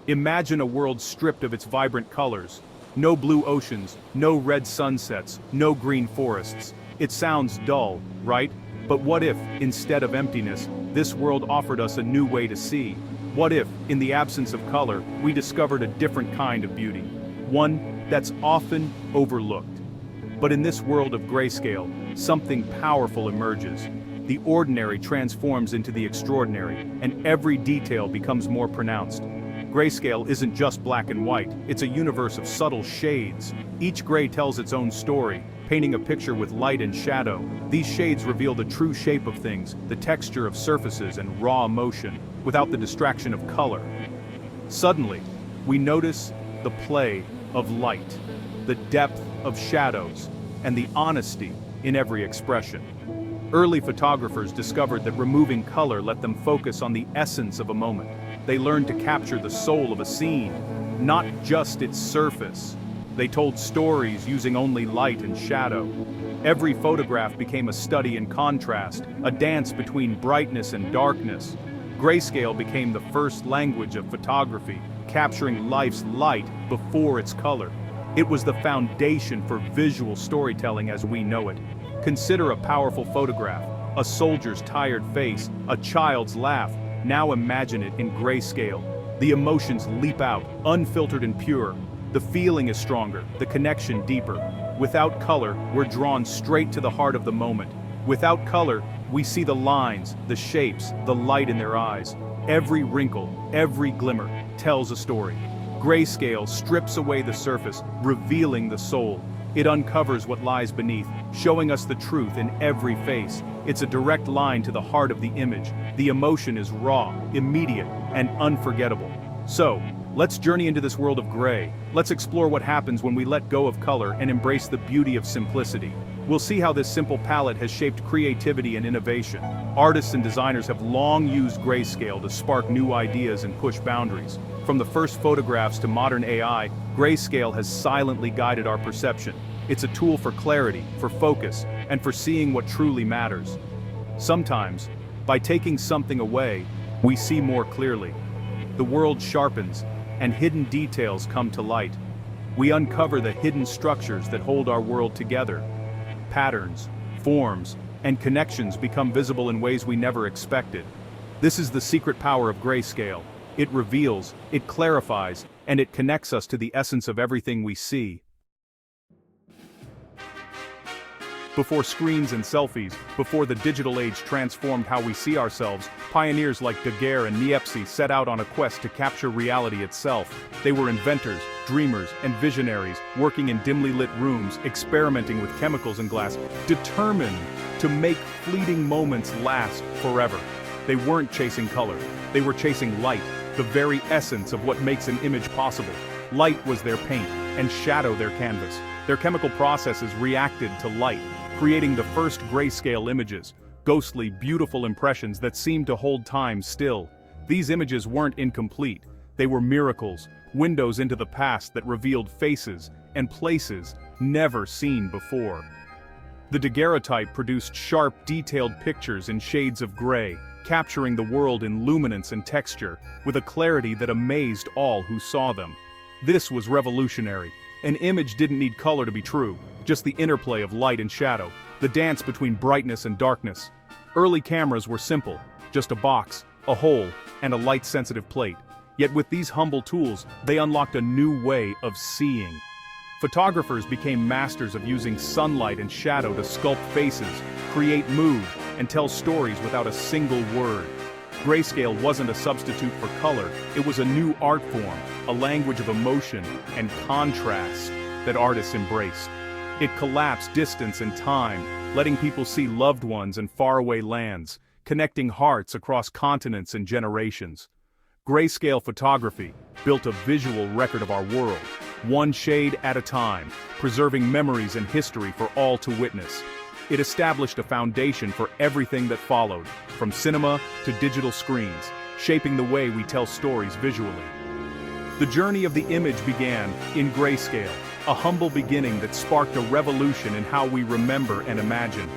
Imagine a world stripped of its vibrant colors. No blue oceans, no red sunsets, no green forests. It sounds dull, right? But what if, instead of emptiness, this world offered us a new way to see? What if, in the absence of color, we discovered a different kind of beauty? One that's often overlooked. But in this world of grayscale, something powerful emerges. The ordinary transforms into the extraordinary, and every detail becomes more pronounced. Grayscale isn't just black and white, it's a universe of subtle shades. Each gray tells its own story, painting a picture with light and shadow. These shades reveal the true shape of things, the texture of surfaces and raw emotion, without the distraction of color. Suddenly, we notice the play of light, the depth of shadows, and the honesty in every expression. Early photographers discovered that removing color let them focus on the essence of a moment. They learned to capture the soul of a scene, not just its surface. They told stories using only light and shadow. Every photograph became a study in contrast, a dance between brightness and darkness. Grayscale became the first language of photography, capturing life's light before its color. It was the foundation for visual storytelling as we know it. Consider a powerful photograph, a soldier's tired face, a child's laugh. Now imagine it in grayscale. The emotions leap out, unfiltered and pure. The feeling is stronger, the connection deeper. Without color, we're drawn straight to the heart of the moment. Without color, we see the lines, the shapes, the light in their eyes. Every wrinkle, every glimmer, tells a story. Grayscale strips away the surface, revealing the soul. It uncovers what lies beneath, showing us the truth in every face. It's a direct line to the heart of the image. The emotion is raw, immediate, and unforgettable. So, let's journey into this world of gray. Let's explore what happens when we let go of color and embrace the beauty of simplicity. We'll see how this simple palette has shaped creativity and innovation. Artists and designers have long used grayscale to spark new ideas and push boundaries. From the first photographs to modern AI, grayscale has silently guided our perception. It's a tool for clarity, for focus, and for seeing what truly matters. Sometimes, by taking something away, we see more clearly. The world sharpens, and hidden details come to light. We uncover the hidden structures that hold our world together. Patterns, forms, and connections become visible in ways we never expected. This is the secret power of grayscale. It reveals, it clarifies, and it connects us to the essence of everything we see. Before screens and selfies, before the digital age transformed how we see ourselves, pioneers like Daguerre and Niepce set out on a quest to capture reality itself. They were inventors, dreamers, and visionaries, working in dimly lit rooms, experimenting with chemicals and glass, determined to make fleeting moments last forever. They weren't chasing color, they were chasing light, the very essence of what makes an image possible. Light was their paint, and shadow their canvas. Their chemical processes reacted to light, creating the first grayscale images, ghostly, beautiful impressions that seemed to hold time still. These images weren't incomplete, they were miracles, windows into the past that revealed faces and places never seen before. The daguerreotype produced sharp, detailed pictures in shades of gray, capturing the world in luminance and texture, with a clarity that amazed all who saw them. This was revolutionary. An image didn't need color to be true, just the interplay of light and shadow, the dance between brightness and darkness. Early cameras were simple, just a box, a hole, and a light-sensitive plate. Yet with these humble tools, they unlocked a new way of seeing. Photographers became masters of using sunlight and shadow to sculpt faces, create mood, and tell stories without a single word. Grayscale wasn't a substitute for color, it was a new art form, a language of emotion and contrast that artists embraced. It collapsed distance and time, letting people see loved ones in faraway lands, connecting hearts across continents and generations. Grayscale photography built a visual record of our world, one shade at a time, preserving memories and history for all to witness. It established a foundation for everything that followed, from cinema to digital screens, shaping the way we tell stories visually. The journey of the image began in grayscale, a humble beginning that sparked a revolution in how we remember and imagine.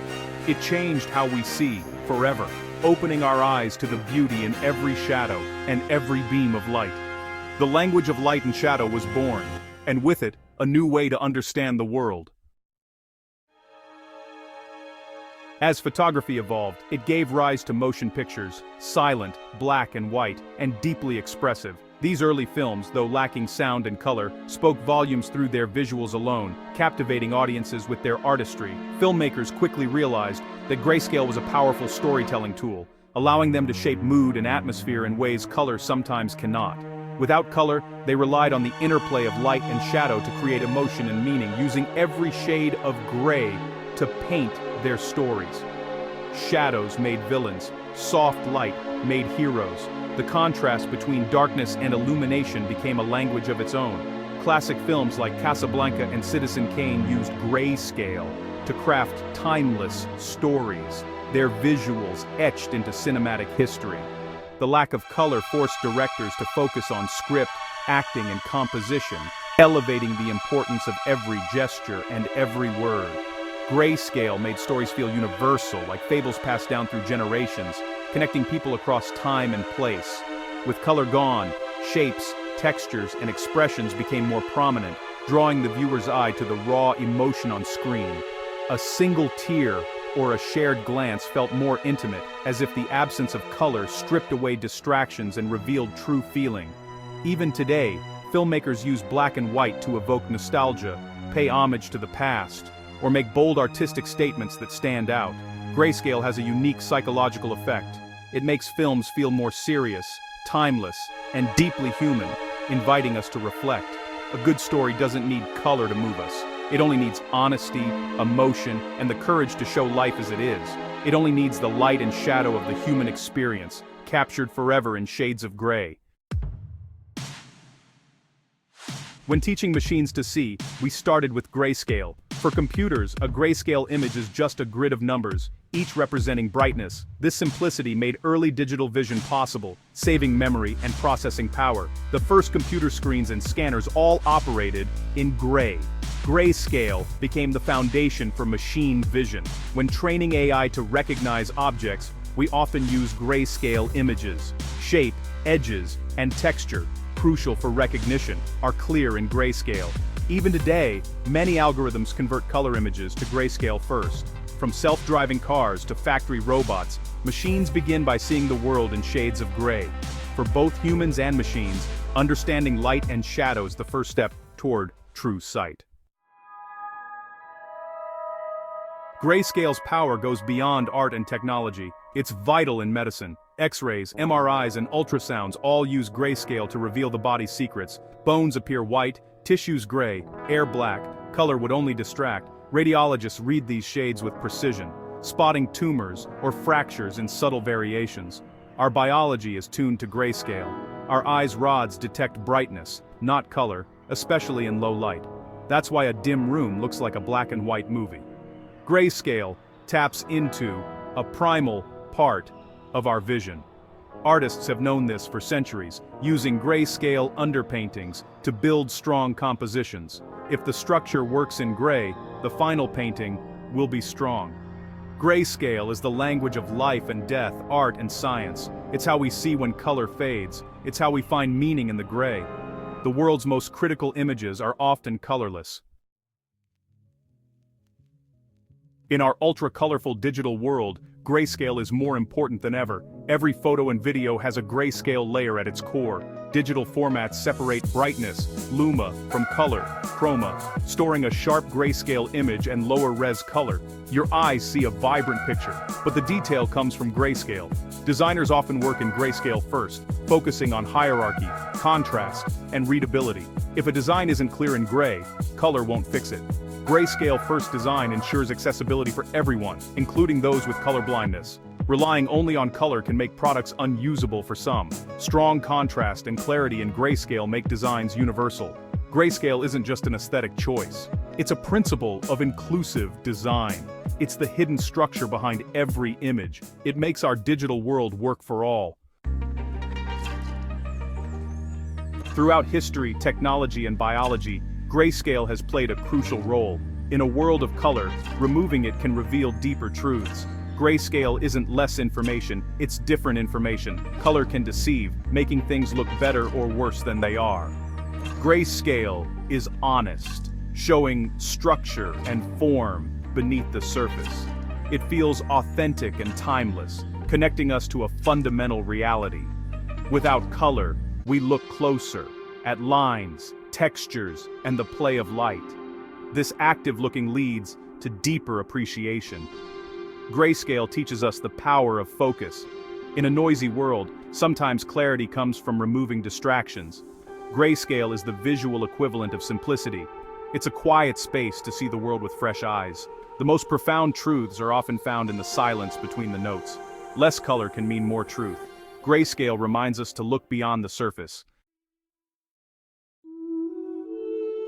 It changed how we see, forever, opening our eyes to the beauty in every shadow and every beam of light. The language of light and shadow was born, and with it, a new way to understand the world. As photography evolved, it gave rise to motion pictures, silent, black and white, and deeply expressive. These early films, though lacking sound and color, spoke volumes through their visuals alone, captivating audiences with their artistry. Filmmakers quickly realized that grayscale was a powerful storytelling tool, allowing them to shape mood and atmosphere in ways color sometimes cannot. Without color, they relied on the interplay of light and shadow to create emotion and meaning, using every shade of gray to paint their stories. Shadows made villains, soft light made heroes. The contrast between darkness and illumination became a language of its own. Classic films like Casablanca and Citizen Kane used grayscale to craft timeless stories, their visuals etched into cinematic history. The lack of color forced directors to focus on script, acting, and composition, elevating the importance of every gesture and every word. Grayscale made stories feel universal, like fables passed down through generations, connecting people across time and place. With color gone, shapes, textures, and expressions became more prominent, drawing the viewer's eye to the raw emotion on screen. A single tear or a shared glance felt more intimate, as if the absence of color stripped away distractions and revealed true feeling. Even today, filmmakers use black and white to evoke nostalgia, pay homage to the past, or make bold artistic statements that stand out. Grayscale has a unique psychological effect. It makes films feel more serious, timeless, and deeply human, inviting us to reflect. A good story doesn't need color to move us. It only needs honesty, emotion, and the courage to show life as it is. It only needs the light and shadow of the human experience, captured forever in shades of gray. When teaching machines to see, we started with grayscale. For computers, a grayscale image is just a grid of numbers, each representing brightness. This simplicity made early digital vision possible, saving memory and processing power. The first computer screens and scanners all operated in gray. Grayscale became the foundation for machine vision. When training AI to recognize objects, we often use grayscale images. Shape, edges, and texture, crucial for recognition, are clear in grayscale. Even today, many algorithms convert color images to grayscale first. From self-driving cars to factory robots, machines begin by seeing the world in shades of gray. For both humans and machines, understanding light and shadow is the first step toward true sight. Grayscale's power goes beyond art and technology. It's vital in medicine. X-rays, MRIs, and ultrasounds all use grayscale to reveal the body's secrets. Bones appear white, tissues gray, air black, color would only distract. Radiologists read these shades with precision, spotting tumors or fractures in subtle variations. Our biology is tuned to grayscale. Our eyes' rods detect brightness, not color, especially in low light. That's why a dim room looks like a black and white movie. Grayscale taps into a primal part of our vision. Artists have known this for centuries, using grayscale underpaintings to build strong compositions. If the structure works in gray, the final painting will be strong. Grayscale is the language of life and death, art and science. It's how we see when color fades. It's how we find meaning in the gray. The world's most critical images are often colorless. In our ultra-colorful digital world, grayscale is more important than ever. Every photo and video has a grayscale layer at its core. Digital formats separate brightness, luma, from color, chroma, storing a sharp grayscale image and lower res color. Your eyes see a vibrant picture, but the detail comes from grayscale. Designers often work in grayscale first, focusing on hierarchy, contrast, and readability. If a design isn't clear in gray, color won't fix it. Grayscale first design ensures accessibility for everyone, including those with color blindness. Relying only on color can make products unusable for some. Strong contrast and clarity in grayscale make designs universal. Grayscale isn't just an aesthetic choice. It's a principle of inclusive design. It's the hidden structure behind every image. It makes our digital world work for all. Throughout history, technology, and biology, grayscale has played a crucial role. In a world of color, removing it can reveal deeper truths. Grayscale isn't less information, it's different information. Color can deceive, making things look better or worse than they are. Grayscale is honest, showing structure and form beneath the surface. It feels authentic and timeless, connecting us to a fundamental reality. Without color, we look closer at lines, textures, and the play of light. This active looking leads to deeper appreciation. Grayscale teaches us the power of focus. In a noisy world, sometimes clarity comes from removing distractions. Grayscale is the visual equivalent of simplicity. It's a quiet space to see the world with fresh eyes. The most profound truths are often found in the silence between the notes. Less color can mean more truth. Grayscale reminds us to look beyond the surface.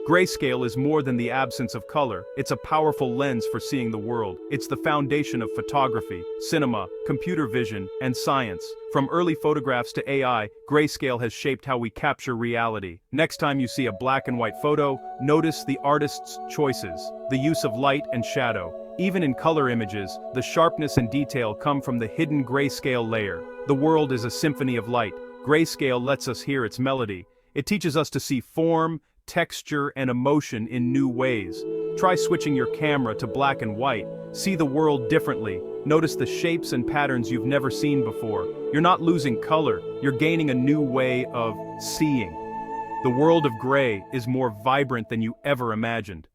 Grayscale is more than the absence of color. It's a powerful lens for seeing the world. It's the foundation of photography, cinema, computer vision, and science. From early photographs to AI, grayscale has shaped how we capture reality. Next time you see a black and white photo, notice the artist's choices, the use of light and shadow. Even in color images, the sharpness and detail come from the hidden grayscale layer. The world is a symphony of light. Grayscale lets us hear its melody. It teaches us to see form, texture, and emotion in new ways. Try switching your camera to black and white. See the world differently. Notice the shapes and patterns you've never seen before. You're not losing color, you're gaining a new way of seeing. The world of gray is more vibrant than you ever imagined.